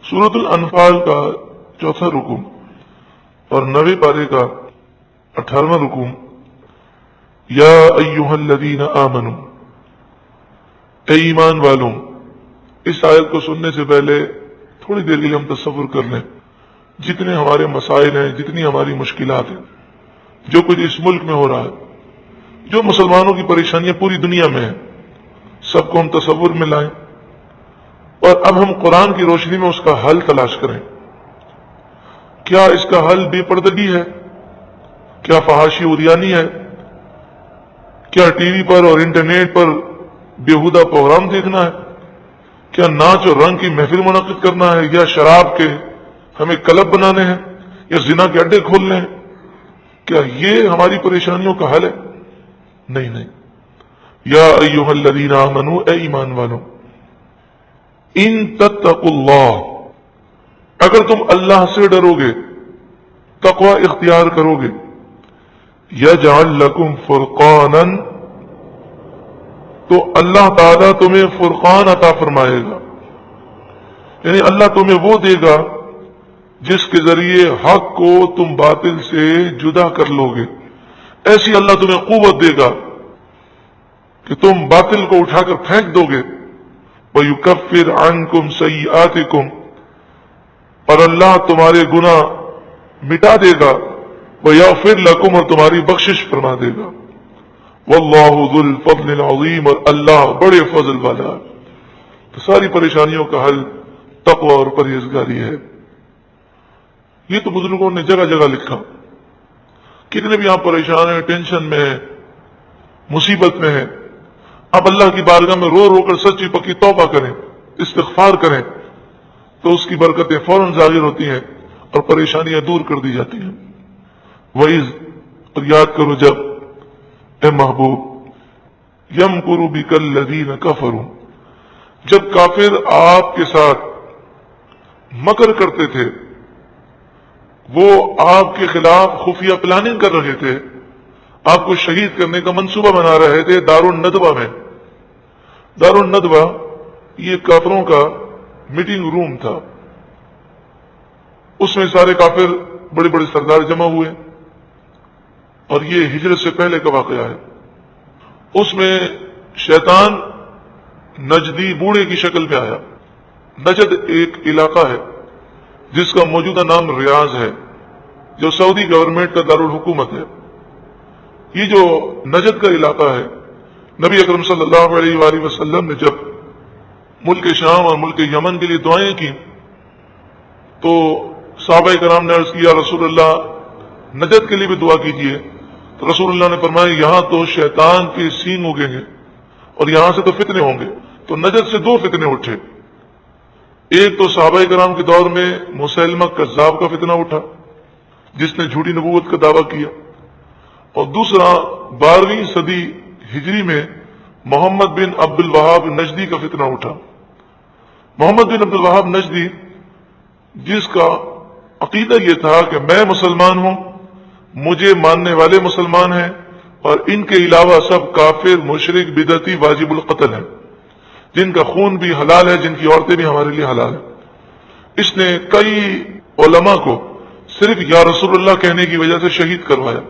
سورۃ الانفال کا 4واں رکوع اور 9ویں پارے کا 18واں رکوع. یا ایھا الذین آمنوا، اے ایمان والوں. اس آیت کو سننے سے پہلے تھوڑی دیر کے لیے ہم تصور کر لیں جتنے ہمارے مسائل ہیں، جتنی ہماری مشکلات ہیں، جو کچھ اس ملک میں ہو رہا ہے، جو مسلمانوں کی پریشانیاں پوری دنیا میں ہیں، سب کو ہم تصور میں لائیں اور اب ہم قرآن کی روشنی میں اس کا حل تلاش کریں. کیا اس کا حل بے پردگی ہے؟ کیا فحاشی عریانی ہے؟ کیا ٹی وی پر اور انٹرنیٹ پر بیہودہ پروگرام دیکھنا ہے؟ کیا ناچ اور رنگ کی محفل منعقد کرنا ہے؟ یا شراب کے ہمیں کلب بنانے ہیں؟ یا زنا کے اڈے کھولنے ہیں؟ کیا یہ ہماری پریشانیوں کا حل ہے؟ نہیں نہیں. یا ایھا الذین آمنوا، اے ایمان والوں. ان تتقوا اللہ، اگر تم اللہ سے ڈرو گے، تقوی اختیار کرو گے، یجعل لکم فرقانا، تو اللہ تعالیٰ تمہیں فرقان عطا فرمائے گا. یعنی اللہ تمہیں وہ دے گا جس کے ذریعے حق کو تم باطل سے جدا کر لو گے. ایسی اللہ تمہیں قوت دے گا کہ تم باطل کو اٹھا کر پھینک دو گے. وَيُكَفِّرْ عَنْكُمْ سَيِّئَاتِكُمْ، اور اللہ تمہارے گناہ مٹا دے گا. وَيَغْفِرْ لَكُمْ، اور تمہاری بخشش فرما دے گا. وَاللَّهُ ذُو الْفَضْلِ الْعَظِيمِ، اور اللہ بڑے فضل والا. تو ساری پریشانیوں کا حل تقوی اور پرہیزگاری ہے. یہ تو بزرگوں نے جگہ جگہ لکھا. کتنے بھی آپ پریشان ہیں، ٹینشن میں ہیں، مصیبت میں ہیں، اب اللہ کی بارگاہ میں رو رو کر سچی پکی توبہ کریں، استغفار کریں، تو اس کی برکتیں فوراً ظاہر ہوتی ہیں اور پریشانیاں دور کر دی جاتی ہیں. وَإِذْ، اور یاد کرو جب، اے محبوب، يَمْكُرُ بِكَ الَّذِينَ كَفَرُوا، جب کافر آپ کے ساتھ مکر کرتے تھے، وہ آپ کے خلاف خفیہ پلاننگ کر رہے تھے، آپ کو شہید کرنے کا منصوبہ بنا رہے تھے. دار الندوہ میں، دار الندوہ یہ کافروں کا میٹنگ روم تھا. اس میں سارے کافر بڑے بڑے سردار جمع ہوئے، اور یہ ہجرت سے پہلے کا واقعہ ہے. اس میں شیطان نجدی بوڑھے کی شکل میں آیا. نجد ایک علاقہ ہے جس کا موجودہ نام ریاض ہے، جو سعودی گورنمنٹ کا دارالحکومت ہے. یہ جو نجد کا علاقہ ہے، نبی اکرم صلی اللہ علیہ وآلہ وسلم نے جب ملک شام اور ملک یمن کے لیے دعائیں کی تو صحابہ کرام نے عرض کیا، رسول اللہ نجد کے لیے بھی دعا کیجیے. تو رسول اللہ نے فرمایا، یہاں تو شیطان کے سینگ اگیں گے اور یہاں سے تو فتنے ہوں گے. تو نجد سے 2 فتنے اٹھے. ایک تو صحابہ کرام کے دور میں مسیلمہ کذاب کا فتنہ اٹھا جس نے جھوٹی نبوت کا دعویٰ کیا، اور دوسرا 12ویں صدی ہجری میں محمد بن عبد الوہاب نجدی کا فتنہ اٹھا. محمد بن عبد الوہاب نجدی، جس کا عقیدہ یہ تھا کہ میں مسلمان ہوں، مجھے ماننے والے مسلمان ہیں، اور ان کے علاوہ سب کافر، مشرک، بدعتی، واجب القتل ہیں، جن کا خون بھی حلال ہے، جن کی عورتیں بھی ہمارے لیے حلال ہیں. اس نے کئی علماء کو صرف یا رسول اللہ کہنے کی وجہ سے شہید کروایا.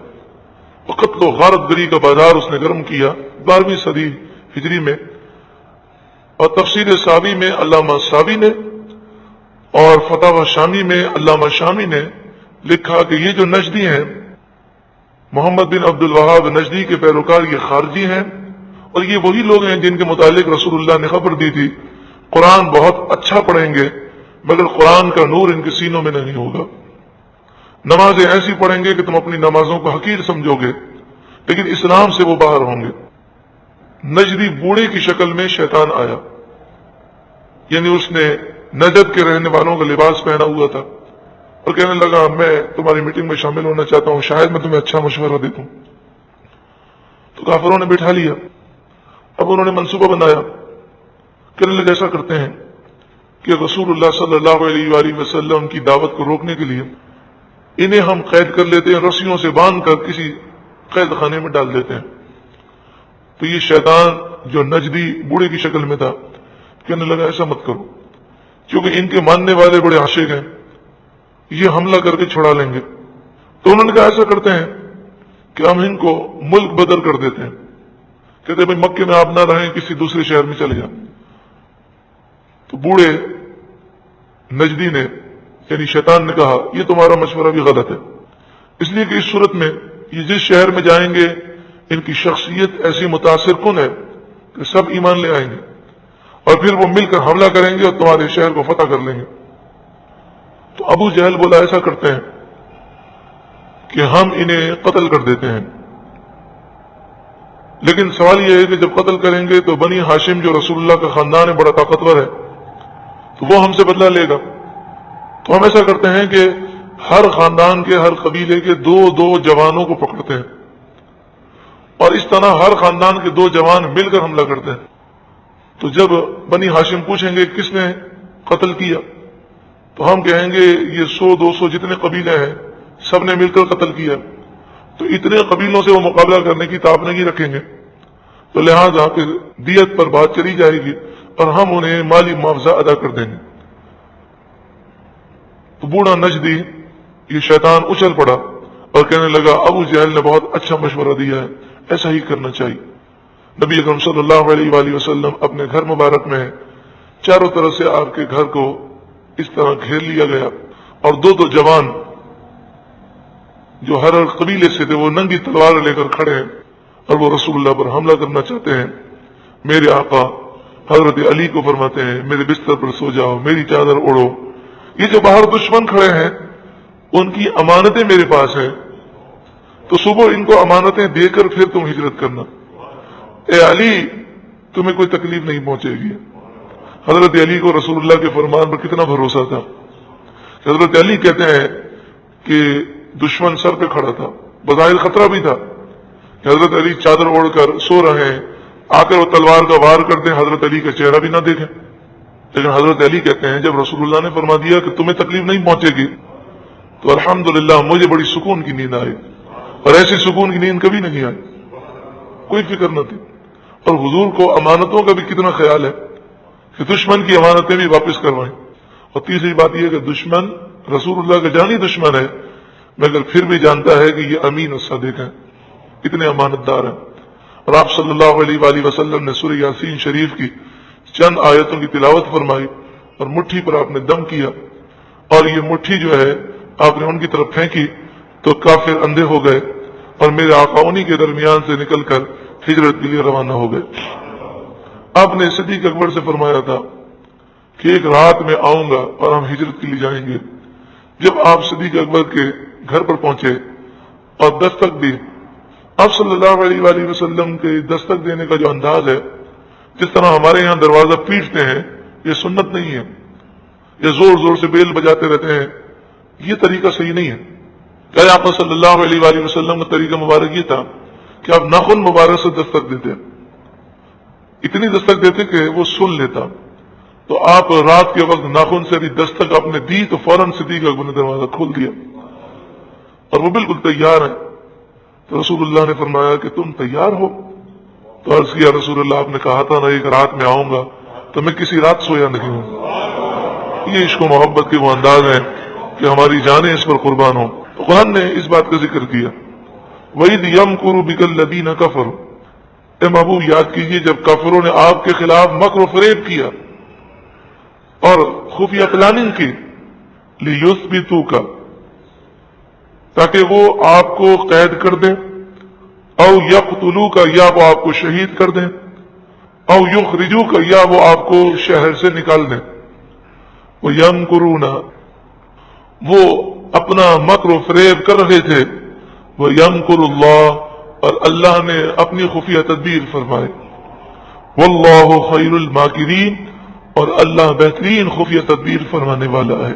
قتل و غارت گری کا بازار اس نے گرم کیا 12ویں صدی ہجری میں. اور تفسیر ساوی میں علامہ ساوی نے اور فتاوی شامی میں علامہ شامی نے لکھا کہ یہ جو نجدی ہیں، محمد بن عبد الوہاب نجدی کے پیروکار، یہ خارجی ہیں، اور یہ وہی لوگ ہیں جن کے متعلق رسول اللہ نے خبر دی تھی، قرآن بہت اچھا پڑھیں گے مگر قرآن کا نور ان کے سینوں میں نہیں ہوگا. نمازیں ایسی پڑھیں گے کہ تم اپنی نمازوں کو حقیر سمجھو گے، لیکن اسلام سے وہ باہر ہوں گے. نجدی بوڑھے کی شکل میں شیطان آیا، یعنی اس نے نجد کے رہنے والوں کا لباس پہنا ہوا تھا اور کہنے لگا، میں تمہاری میٹنگ میں شامل ہونا چاہتا ہوں، شاید میں تمہیں اچھا مشورہ دے دوں. تو کافروں نے بٹھا لیا. اب انہوں نے منصوبہ بنایا، کہنے لگے ایسا کرتے ہیں کہ رسول اللہ صلی اللہ علیہ وآلہ وسلم کی دعوت کو روکنے کے لیے انہیں ہم قید کر لیتے ہیں، رسیوں سے باندھ کر کسی قید خانے میں ڈال دیتے ہیں. تو یہ شیطان جو نجدی بوڑھے کی شکل میں تھا کہنے لگا ایسا مت کرو، کیونکہ ان کے ماننے والے بڑے عاشق ہیں، یہ حملہ کر کے چھڑا لیں گے۔ تو انہوں نے کہا ایسا کرتے ہیں کہ ہم ان کو ملک بدر کر دیتے ہیں، کہتے ہیں بھائی مکے میں آپ نہ رہیں، کسی دوسرے شہر میں چلے جائیں۔ تو بوڑھے نجدی نے یعنی شیطان نے کہا یہ تمہارا مشورہ بھی غلط ہے، اس لیے کہ اس صورت میں یہ جس شہر میں جائیں گے ان کی شخصیت ایسی متاثر کن ہے کہ سب ایمان لے آئیں گے، اور پھر وہ مل کر حملہ کریں گے اور تمہارے شہر کو فتح کر لیں گے۔ تو ابو جہل بولا ایسا کرتے ہیں کہ ہم انہیں قتل کر دیتے ہیں، لیکن سوال یہ ہے کہ جب قتل کریں گے تو بنی ہاشم جو رسول اللہ کا خاندان ہے بڑا طاقتور ہے، تو وہ ہم سے بدلہ لے گا۔ تو ہم ایسا کرتے ہیں کہ ہر خاندان کے ہر قبیلے کے دو دو جوانوں کو پکڑتے ہیں، اور اس طرح ہر خاندان کے دو جوان مل کر حملہ کرتے ہیں۔ تو جب بنی ہاشم پوچھیں گے کس نے قتل کیا، تو ہم کہیں گے یہ 100-200 جتنے قبیلے ہیں سب نے مل کر قتل کیا، تو اتنے قبیلوں سے وہ مقابلہ کرنے کی طاقت نہیں رکھیں گے، تو لہذا پھر دیت پر بات چلی جائے گی اور ہم انہیں مالی معاوضہ ادا کر دیں گے۔ تو بوڑھا نجدی یہ شیطان اچھل پڑا اور کہنے لگا ابو جہل نے بہت اچھا مشورہ دیا ہے، ایسا ہی کرنا چاہیے۔ نبی اکرم صلی اللہ علیہ وآلہ وسلم اپنے گھر مبارک میں چاروں طرف سے آپ کے گھر کو اس طرح گھیر لیا گیا، اور دو دو جوان جو ہر قبیلے سے تھے وہ ننگی تلوار لے کر کھڑے ہیں اور وہ رسول اللہ پر حملہ کرنا چاہتے ہیں۔ میرے آقا حضرت علی کو فرماتے ہیں میرے بستر پر سو جاؤ، میری چادر اوڑھو، یہ جو باہر دشمن کھڑے ہیں ان کی امانتیں میرے پاس ہیں، تو صبح ان کو امانتیں دے کر پھر تم ہجرت کرنا۔ اے علی تمہیں کوئی تکلیف نہیں پہنچے گی۔ حضرت علی کو رسول اللہ کے فرمان پر کتنا بھروسہ تھا۔ حضرت علی کہتے ہیں کہ دشمن سر پہ کھڑا تھا، بظاہر خطرہ بھی تھا کہ حضرت علی چادر اوڑھ کر سو رہے ہیں، آ کر وہ تلوار کا وار کر دیں، حضرت علی کا چہرہ بھی نہ دیکھیں۔ لیکن حضرت علی کہتے ہیں جب رسول اللہ نے فرما دیا کہ تمہیں تکلیف نہیں پہنچے گی تو الحمدللہ مجھے بڑی سکون کی نیند آئی، اور ایسی سکون کی نیند کبھی نہیں آئی، کوئی فکر نہ تھی۔ اور حضور کو امانتوں کا بھی کتنا خیال ہے کہ دشمن کی امانتیں بھی واپس کروائیں۔ اور تیسری بات یہ کہ دشمن رسول اللہ کا جانی دشمن ہے مگر پھر بھی جانتا ہے کہ یہ امین اور صادق ہیں، اتنے امانت دار ہیں۔ اور آپ صلی اللہ علیہ وآلہ وسلم نے سورہ یاسین شریف کی چند آیتوں کی تلاوت فرمائی اور مٹھی پر آپ نے دم کیا، اور یہ مٹھی جو ہے آپ نے ان کی طرف پھینکی تو کافر اندھے ہو گئے، اور میرے آقا انہی کے درمیان سے نکل کر ہجرت کے لیے روانہ ہو گئے۔ آپ نے صدیق اکبر سے فرمایا تھا کہ ایک رات میں آؤں گا اور ہم ہجرت کے لیے جائیں گے۔ جب آپ صدیق اکبر کے گھر پر پہنچے اور دستک دی، آپ صلی اللہ علیہ وآلہ وسلم کے دستک دینے کا جو انداز ہے، جس طرح ہمارے یہاں دروازہ پیٹتے ہیں، یہ سنت نہیں ہے، یہ زور زور سے بیل بجاتے رہتے ہیں، یہ طریقہ صحیح نہیں ہے۔ کہ آپ صلی اللہ علیہ وآلہ وسلم کا طریقہ مبارک یہ تھا کہ آپ ناخن مبارک سے دستک دیتے، اتنی دستک دیتے کہ وہ سن لیتا۔ تو آپ رات کے وقت ناخن سے دستک آپ نے دی تو فوراً صدیق اکبر نے دروازہ کھول دیا، اور وہ بالکل تیار ہیں۔ تو رسول اللہ نے فرمایا کہ تم تیار ہو؟ تو عرض کیا رسول اللہ آپ نے کہا تھا نا ایک رات میں آؤں گا، تو میں کسی رات سویا نہیں ہوں۔ یہ عشق و محبت کے وہ انداز ہیں کہ ہماری جانیں اس پر قربان ہوں۔ تو قرآن نے اس بات کا ذکر کیا وَإِذْ يَمْكُرُ بِكَ الَّذِينَ كَفَرُوا، اے محبوب یاد کیجئے جب کافروں نے آپ کے خلاف مکر و فریب کیا اور خفیہ پلاننگ کی، لِيُثْبِتُوكَ، تاکہ وہ آپ کو قید کر دیں، او یقتلوک، یا وہ آپ کو شہید کر دیں، او یخرجوک، یا وہ آپ کو شہر سے نکال دیں۔ وَيَمْكُرُونَ، وہ اپنا مکر و فریب کر رہے تھے، وَيَمْكُرُ اللَّهُ، اور اللہ نے اپنی خفیہ تدبیر فرمائے، وَاللَّهُ خَيْرُ الْمَاكِرِينَ، اور اللہ بہترین خفیہ تدبیر فرمانے والا ہے۔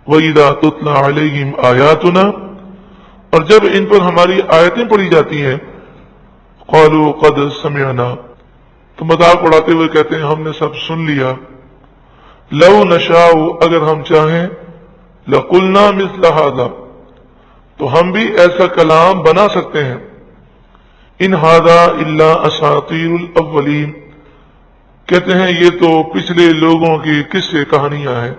وَإِذَا تُتْلَى عَلَيْهِمْ آيَاتُنَا، اور جب ان پر ہماری آیتیں پڑھی جاتی ہیں، قَالُوا قَدْ سَمِعْنَا، تو مذاق اڑاتے ہوئے کہتے ہیں ہم نے سب سن لیا، لَوْ نَشَاءُ، اگر ہم چاہیں، لَقُلْنَا مِثْلَ هَذَا، تو ہم بھی ایسا کلام بنا سکتے ہیں، إِنْ هَذَا إِلَّا أَسَاطِيرُ الْأَوَّلِينَ، کہتے ہیں یہ تو پچھلے لوگوں کی قصے کہانیاں ہیں.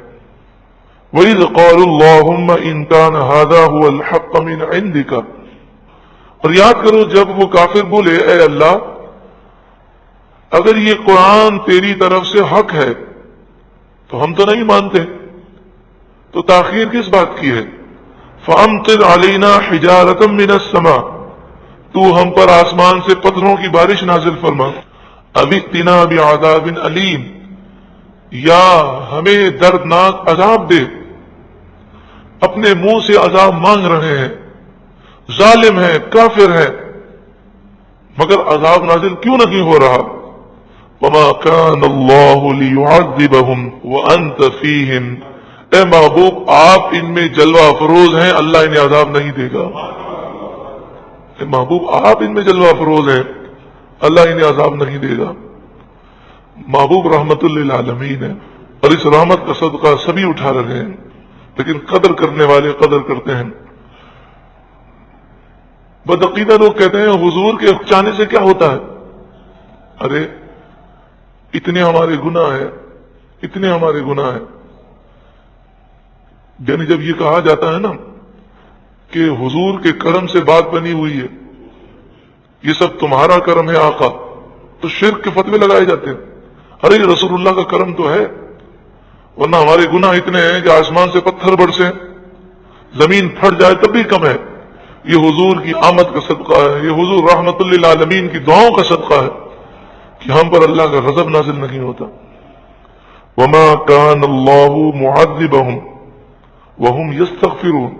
وَإِذْ قَالُوا اللَّهُمَّ إِنْ كَانَ هَذَا هُوَ الْحَقَّ مِنْ عِنْدِكَ. اور یاد کرو جب وہ کافر بولے اے اللہ اگر یہ قرآن تیری طرف سے حق ہے تو ہم تو نہیں مانتے، تو تاخیر کس بات کی ہے؟ فَأَمْطِرْ عَلَيْنَا حِجَارَةً مِّنَ السَّمَاءِ. تو ہم پر آسمان سے پتھروں کی بارش نازل فرما. أَوِ ائْتِنَا بِعَذَابٍ أَلِيمٍ. یا ہمیں دردناک عذاب دے. اپنے منہ سے عذاب مانگ رہے ہیں، ظالم ہے، کافر ہے، مگر عذاب نازل کیوں نہیں ہو رہا؟ وَمَا كَانَ اللَّهُ لِيُعَذِّبَهُمْ وَأَنْتَ فِيهِمْ. اے محبوب آپ ان میں جلوہ افروز ہیں، اللہ انہیں عذاب نہیں دے گا. اے محبوب آپ ان میں جلوہ افروز ہیں، اللہ انہیں عذاب نہیں دے گا. محبوب رحمت للعالمین ہے اور اس رحمت کا صدقہ سبھی اٹھا رہے ہیں، لیکن قدر کرنے والے قدر کرتے ہیں. بدعقیدہ لوگ کہتے ہیں حضور کے چاہنے سے کیا ہوتا ہے؟ ارے اتنے ہمارے گناہ ہیں، اتنے ہمارے گناہ ہیں. یعنی جب یہ کہا جاتا ہے نا کہ حضور کے کرم سے بات بنی ہوئی ہے، یہ سب تمہارا کرم ہے آقا، تو شرک کے فتوے لگائے جاتے ہیں. ارے رسول اللہ کا کرم تو ہے، ورنہ ہمارے گناہ اتنے ہیں کہ آسمان سے پتھر برسے، زمین پھٹ جائے تب بھی کم ہے. یہ حضور کی آمد کا صدقہ ہے، یہ حضور رحمت للعالمین کی دعاؤں کا صدقہ ہے کہ ہم پر اللہ کا غضب نازل نہیں ہوتا. وما كان اللہ معذبهم وهم يستغفرون.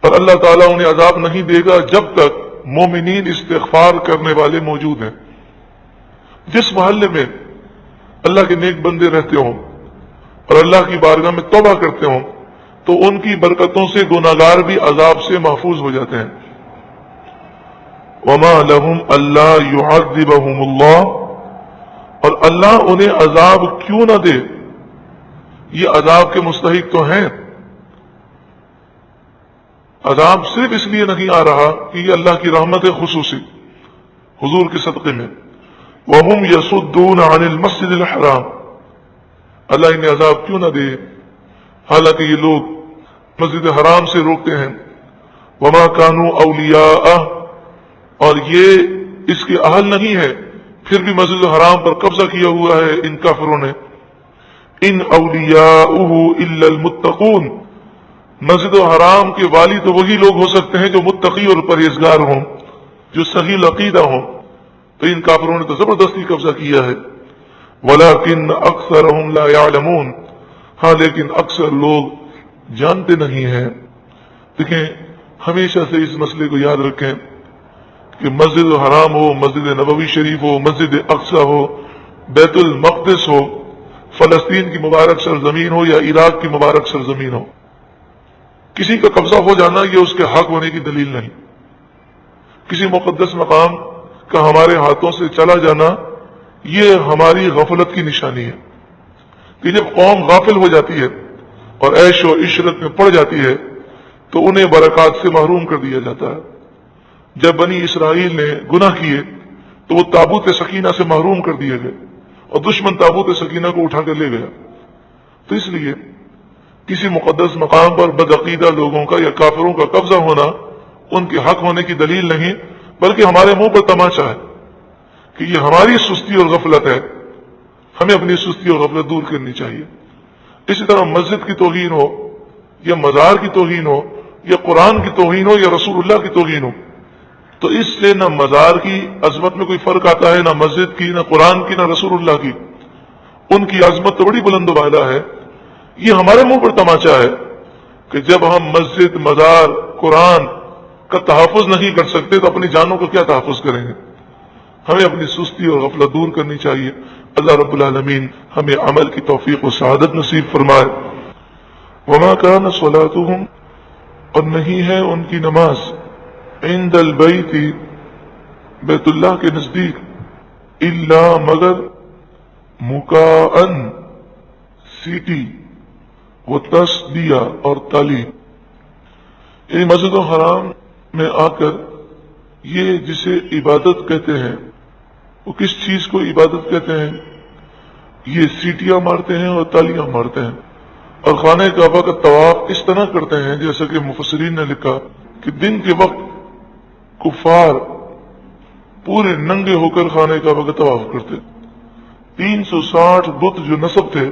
پر اللہ تعالیٰ انہیں عذاب نہیں دے گا جب تک مومنین استغفار کرنے والے موجود ہیں. جس محلے میں اللہ کے نیک بندے رہتے ہوں اور اللہ کی بارگاہ میں توبہ کرتے ہوں تو ان کی برکتوں سے گناہگار بھی عذاب سے محفوظ ہو جاتے ہیں. وما لهم الا يعذبهم اللہ. اور اللہ انہیں عذاب کیوں نہ دے، یہ عذاب کے مستحق تو ہیں. عذاب صرف اس لیے نہیں آ رہا کہ یہ اللہ کی رحمت خصوصی حضور کے صدقے میں. وَهُمْ يَصُدُّونَ عَنِ الْمَسْجِدِ الْحَرَامِ. اللہ انہیں عذاب کیوں نہ دے حالانکہ یہ لوگ مسجد حرام سے روکتے ہیں. وَمَا كَانُوا أَوْلِيَاءَهُ. اور یہ اس کے اہل نہیں ہے، پھر بھی مسجد حرام پر قبضہ کیا ہوا ہے ان کافروں نے. ان اولیاؤہ الا المتقون. مسجد حرام کے والی تو وہی لوگ ہو سکتے ہیں جو متقی اور پرہیزگار ہوں، جو صحیح عقیدہ ہوں. تو ان کافروں نے تو زبردستی قبضہ کیا ہے. ولیکن اکثرهم لا يعلمون. ہاں لیکن اکثر لوگ جانتے نہیں ہیں. دیکھیں ہمیشہ سے اس مسئلے کو یاد رکھیں کہ مسجد الحرام ہو، مسجد نبوی شریف ہو، مسجد اقصی ہو، بیت المقدس ہو، فلسطین کی مبارک سرزمین ہو یا عراق کی مبارک سرزمین ہو، کسی کا قبضہ ہو جانا یہ اس کے حق ہونے کی دلیل نہیں. کسی مقدس مقام کا ہمارے ہاتھوں سے چلا جانا یہ ہماری غفلت کی نشانی ہے کہ جب قوم غافل ہو جاتی ہے اور عیش و عشرت میں پڑ جاتی ہے تو انہیں برکات سے محروم کر دیا جاتا ہے. جب بنی اسرائیل نے گناہ کیے تو وہ تابوت سکینہ سے محروم کر دیے گئے اور دشمن تابوت سکینہ کو اٹھا کر لے گیا. تو اس لیے کسی مقدس مقام پر بدعقیدہ لوگوں کا یا کافروں کا قبضہ ہونا ان کے حق ہونے کی دلیل نہیں، بلکہ ہمارے منہ پر تماچا ہے کہ یہ ہماری سستی اور غفلت ہے. ہمیں اپنی سستی اور غفلت دور کرنی چاہیے. اسی طرح مسجد کی توہین ہو یا مزار کی توہین ہو یا قرآن کی توہین ہو یا رسول اللہ کی توہین ہو، تو اس سے نہ مزار کی عظمت میں کوئی فرق آتا ہے، نہ مسجد کی، نہ قرآن کی، نہ رسول اللہ کی. ان کی عظمت تو بڑی بلند و بالا ہے. یہ ہمارے منہ پر تماچا ہے کہ جب ہم مسجد، مزار، قرآن کا تحفظ نہیں کر سکتے تو اپنی جانوں کا کیا تحفظ کریں گے؟ ہمیں اپنی سستی اور غفلت دور کرنی چاہیے. اللہ رب العالمین ہمیں عمل کی توفیق و سعادت نصیب فرمائے. وما كان صلاتهم. اور نہیں ہے ان کی نماز عند البیت بیت اللہ کے نزدیک الا مگر مکاءن سیٹی و تسبیہ اور تالی. یہ مسجد الحرام میں آ کر یہ جسے عبادت کہتے ہیں وہ کس چیز کو عبادت کہتے ہیں؟ یہ سیٹیاں مارتے ہیں اور تالیاں مارتے ہیں، اور خانہ کعبہ کا طواف اس طرح کرتے ہیں جیسا کہ مفسرین نے لکھا کہ دن کے وقت کفار پورے ننگے ہو کر خانہ کعبہ کا طواف کرتے، 360 بت جو نصب تھے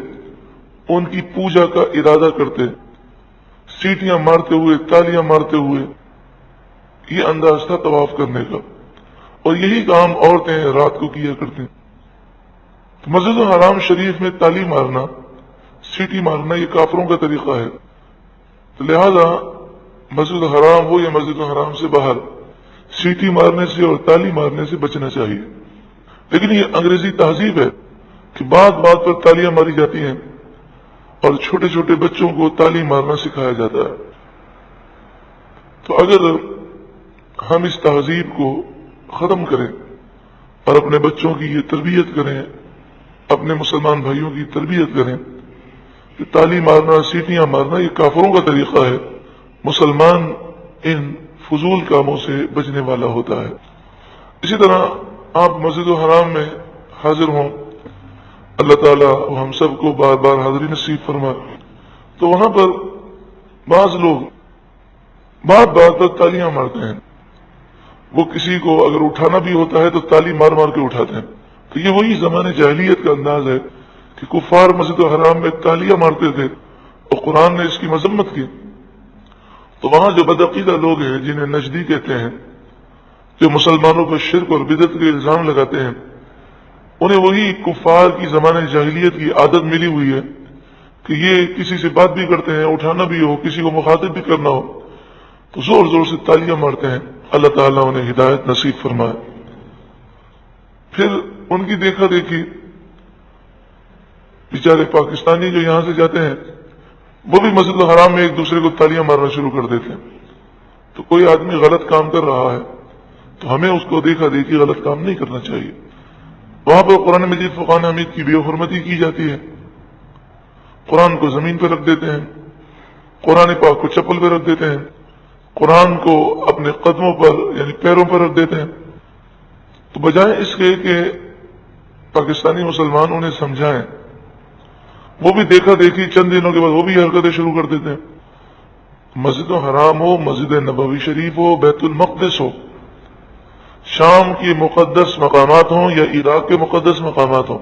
ان کی پوجا کا ارادہ کرتے، سیٹیاں مارتے ہوئے، تالیاں مارتے ہوئے، یہ انداز تھا طواف کرنے کا، اور یہی کام عورتیں رات کو کیا کرتے ہیں۔ تو مسجد الحرام شریف میں تالی مارنا، سیٹی مارنا، یہ کافروں کا طریقہ ہے، تو لہذا مسجد الحرام ہو یا مسجد الحرام سے باہر سیٹی مارنے سے اور تالی مارنے سے بچنا چاہیے۔ لیکن یہ انگریزی تہذیب ہے کہ بات بات پر تالیاں ماری جاتی ہیں اور چھوٹے چھوٹے بچوں کو تالی مارنا سکھایا جاتا ہے۔ تو اگر ہم اس تہذیب کو ختم کریں اور اپنے بچوں کی یہ تربیت کریں، اپنے مسلمان بھائیوں کی تربیت کریں کہ تالی مارنا، سیٹیاں مارنا یہ کافروں کا طریقہ ہے، مسلمان ان فضول کاموں سے بچنے والا ہوتا ہے۔ اسی طرح آپ مسجد الحرام میں حاضر ہوں، اللہ تعالیٰ ہم سب کو بار بار حاضری نصیب فرمائے، تو وہاں پر بعض لوگ بات بات پر تالیاں مارتے ہیں، وہ کسی کو اگر اٹھانا بھی ہوتا ہے تو تالی مار مار کے اٹھاتے ہیں، تو یہ وہی زمانے جاہلیت کا انداز ہے کہ کفار مسجد الحرام میں تالیاں مارتے تھے اور قرآن نے اس کی مذمت کی۔ تو وہاں جو بدعقیدہ لوگ ہیں جنہیں نجدی کہتے ہیں، جو مسلمانوں پر شرک اور بدعت کے الزام لگاتے ہیں، انہیں وہی کفار کی زمانے جاہلیت کی عادت ملی ہوئی ہے کہ یہ کسی سے بات بھی کرتے ہیں، اٹھانا بھی ہو، کسی کو مخاطب بھی کرنا ہو تو زور زور سے تالیاں مارتے ہیں۔ اللہ تعالیٰ انہیں ہدایت نصیب فرمائے۔ پھر ان کی دیکھا دیکھی بیچارے پاکستانی جو یہاں سے جاتے ہیں وہ بھی مسجد الحرام میں ایک دوسرے کو تالیاں مارنا شروع کر دیتے ہیں۔ تو کوئی آدمی غلط کام کر رہا ہے تو ہمیں اس کو دیکھا دیکھی غلط کام نہیں کرنا چاہیے۔ وہاں پر قرآن مجید فرقان حمید کی بے حرمتی کی جاتی ہے، قرآن کو زمین پہ رکھ دیتے ہیں، قرآن پاک کو چپل پہ رکھ دیتے ہیں، قرآن کو اپنے قدموں پر یعنی پیروں پر رکھ دیتے ہیں۔ تو بجائے اس کے کہ پاکستانی مسلمان انہیں سمجھائیں، وہ بھی دیکھا دیکھی چند دنوں کے بعد وہ بھی حرکتیں شروع کر دیتے ہیں۔ مسجد الحرام ہو، مسجد نبوی شریف ہو، بیت المقدس ہو، شام کے مقدس مقامات ہوں یا عراق کے مقدس مقامات ہوں،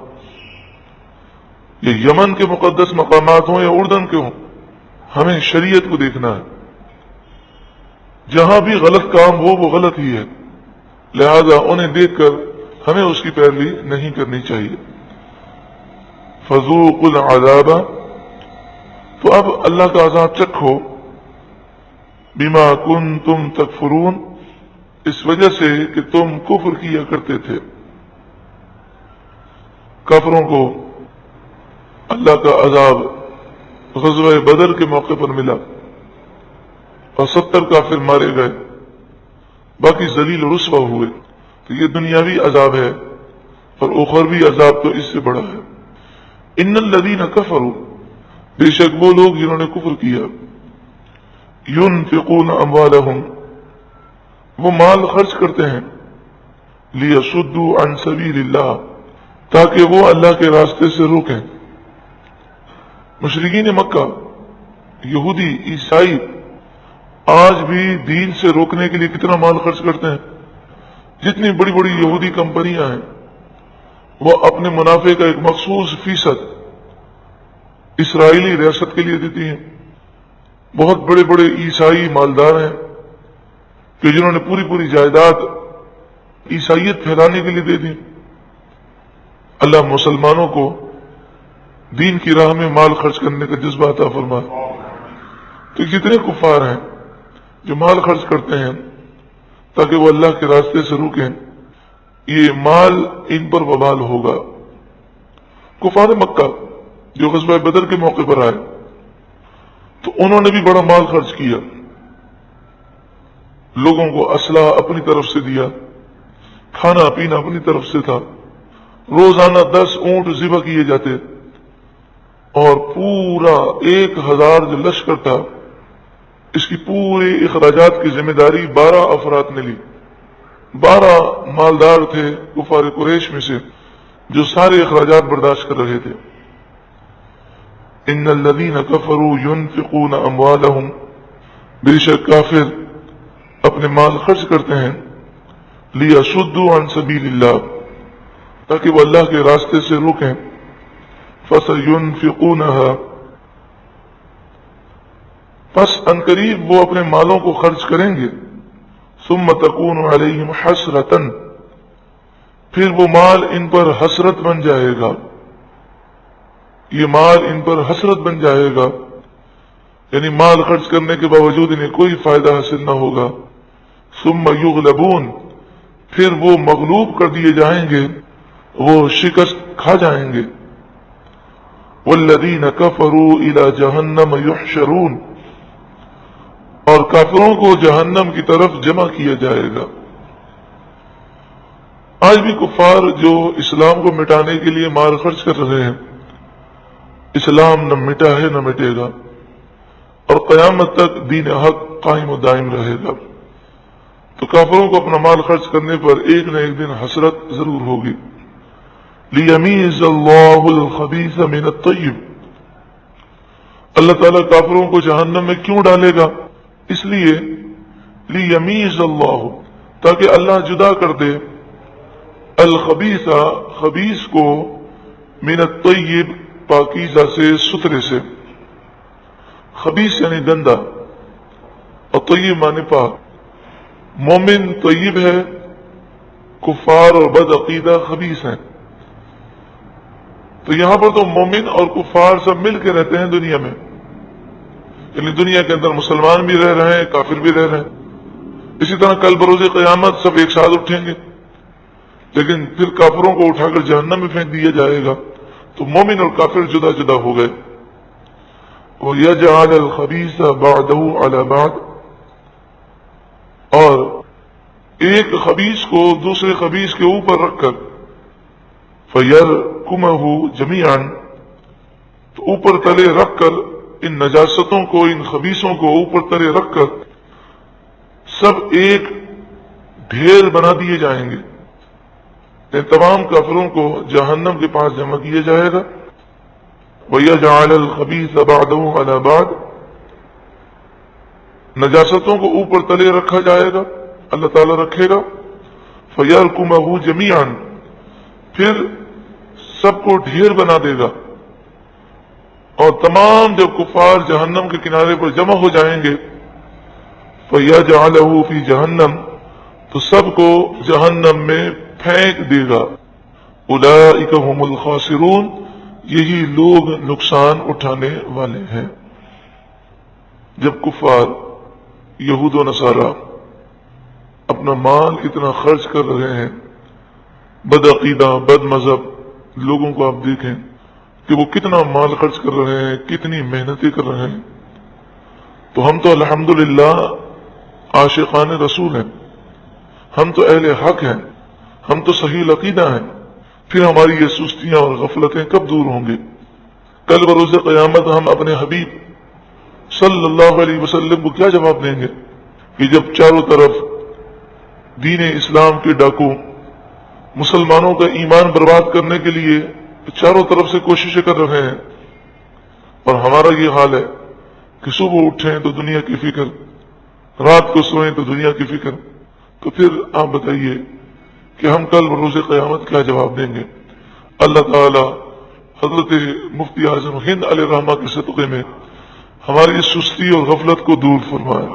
یا یمن کے مقدس مقامات ہوں یا اردن کے ہوں، ہمیں شریعت کو دیکھنا ہے۔ جہاں بھی غلط کام ہو وہ غلط ہی ہے، لہذا انہیں دیکھ کر ہمیں اس کی پیروی نہیں کرنی چاہیے۔ فذوقوا العذاب، تو اب اللہ کا عذاب چکھو، بما کنتم تکفرون، اس وجہ سے کہ تم کفر کیا کرتے تھے۔ کافروں کو اللہ کا عذاب غزوہ بدر کے موقع پر ملا اور 70 کافر مارے گئے، باقی ذلیل و رسوا ہوئے۔ تو یہ دنیاوی عذاب ہے اور اخروی عذاب تو اس سے بڑا ہے۔ ان الذین کفروا، بے شک وہ لوگ جنہوں نے کفر کیا، ينفقون اموالهم، وہ مال خرچ کرتے ہیں، لیصدوا عن سبیل اللہ، تاکہ وہ اللہ کے راستے سے روکیں۔ مشرکین مکہ، یہودی، عیسائی آج بھی دین سے روکنے کے لیے کتنا مال خرچ کرتے ہیں۔ جتنی بڑی بڑی یہودی کمپنیاں ہیں وہ اپنے منافع کا ایک مخصوص فیصد اسرائیلی ریاست کے لیے دیتی ہیں۔ بہت بڑے بڑے عیسائی مالدار ہیں کہ جنہوں نے پوری پوری جائیداد عیسائیت پھیلانے کے لیے دے دی۔ اللہ مسلمانوں کو دین کی راہ میں مال خرچ کرنے کا جذبہ عطا فرمائے۔ تو جتنے کفار ہیں جو مال خرچ کرتے ہیں تاکہ وہ اللہ کے راستے سے روکیں، یہ مال ان پر وبال ہوگا۔ کفار مکہ جو غزوہ بدر کے موقع پر آئے تو انہوں نے بھی بڑا مال خرچ کیا، لوگوں کو اسلحہ اپنی طرف سے دیا، کھانا پینا اپنی طرف سے تھا، روزانہ 10 اونٹ ذبح کیے جاتے اور پورا 1000 جو لشکر تھا اس کی پورے اخراجات کی ذمہ داری 12 افراد نے لی۔ 12 مالدار تھے کفار قریش میں سے جو سارے اخراجات برداشت کر رہے تھے. ان الذین کفروا ينفقون اموالهم، بے شک کافر اپنے مال خرچ کرتے ہیں، لیصدوا عن سبیل اللہ، تاکہ وہ اللہ کے راستے سے روکیں. فسینفقونها، پس عنقریب وہ اپنے مالوں کو خرچ کریں گے. ثم تکون علیہم حسرۃ، پھر وہ مال ان پر حسرت بن جائے گا، یہ مال ان پر حسرت بن جائے گا، یعنی مال خرچ کرنے کے باوجود انہیں کوئی فائدہ حاصل نہ ہوگا. ثم یغلبون، پھر وہ مغلوب کر دیے جائیں گے، وہ شکست کھا جائیں گے. والذین کفروا الی جہنم یحشرون، اور کافروں کو جہنم کی طرف جمع کیا جائے گا. آج بھی کفار جو اسلام کو مٹانے کے لیے مال خرچ کر رہے ہیں، اسلام نہ مٹا ہے نہ مٹے گا، اور قیامت تک دین حق قائم و دائم رہے گا. تو کافروں کو اپنا مال خرچ کرنے پر ایک نہ ایک دن حسرت ضرور ہوگی. لیمیز اللہ الخبیث من الطیب، اللہ تعالیٰ کافروں کو جہنم میں کیوں ڈالے گا؟ اس لیے لیمیز اللہ، تاکہ اللہ جدا کر دے الخبیث، خبیث کو، من الطیب، پاکیزہ سے، ستھرے سے. خبیث یعنی گندا، اور طیب معنی پاک. مومن طیب ہے، کفار اور بد عقیدہ خبیث ہیں. تو یہاں پر تو مومن اور کفار سب مل کے رہتے ہیں دنیا میں، یعنی دنیا کے اندر مسلمان بھی رہ رہے ہیں، کافر بھی رہ رہے ہیں. اسی طرح کل بروز قیامت سب ایک ساتھ اٹھیں گے، لیکن پھر کافروں کو اٹھا کر جہنم میں پھینک دیا جائے گا. تو مومن اور کافر جدا جدا ہو گئے. وَيَجْعَلَ الْخَبِيثَ بَعْدَهُ عَلَى بَعْدٍ، اور ایک خبیث کو دوسرے خبیث کے اوپر رکھ کر، فَيَرْكُمَهُ جَمِيعًا، تو اوپر تلے رکھ کر ان نجاستوں کو، ان خبیثوں کو اوپر تلے رکھ کر سب ایک ڈھیر بنا دیے جائیں گے. ان تمام کافروں کو جہنم کے پاس جمع کیا جائے گا. وَيَجْعَلَ الْخَبِيثَ بَعْدَهُ عَلَى بَعْدٍ، نجاستوں کو اوپر تلے رکھا جائے گا، اللہ تعالیٰ رکھے گا. فَيَرْكُمَهُ جَمِيعًا، پھر سب کو ڈھیر بنا دے گا. اور تمام جب کفار جہنم کے کنارے پر جمع ہو جائیں گے، فَيَجْعَلَهُ فِي جَهَنَّمَ، تو سب کو جہنم میں پھینک دے گا. أُولَئِكَ هُمُ الْخَاسِرُونَ، یہی لوگ نقصان اٹھانے والے ہیں. جب کفار یہود و نصارہ اپنا مال اتنا خرچ کر رہے ہیں، بد عقیدہ بد مذہب لوگوں کو آپ دیکھیں کہ وہ کتنا مال خرچ کر رہے ہیں، کتنی محنتیں کر رہے ہیں. تو ہم تو الحمدللہ عاشقان رسول ہیں، ہم تو اہل حق ہیں، ہم تو صحیح عقیدہ ہیں. پھر ہماری یہ سستیاں اور غفلتیں کب دور ہوں گے؟ کل بروز قیامت ہم اپنے حبیب صلی اللہ علیہ وسلم کو کیا جواب دیں گے کہ جب چاروں طرف دین اسلام کے ڈاکو مسلمانوں کا ایمان برباد کرنے کے لیے چاروں طرف سے کوششیں کر رہے ہیں، اور ہمارا یہ حال ہے کہ صبح اٹھیں تو دنیا کی فکر، رات کو سوئیں تو دنیا کی فکر. تو پھر آپ بتائیے کہ ہم کل بروز قیامت کیا جواب دیں گے؟ اللہ تعالی حضرت مفتی اعظم ہند علیہ الرحمہ کے صدقے میں ہماری اس سستی اور غفلت کو دور فرمائے.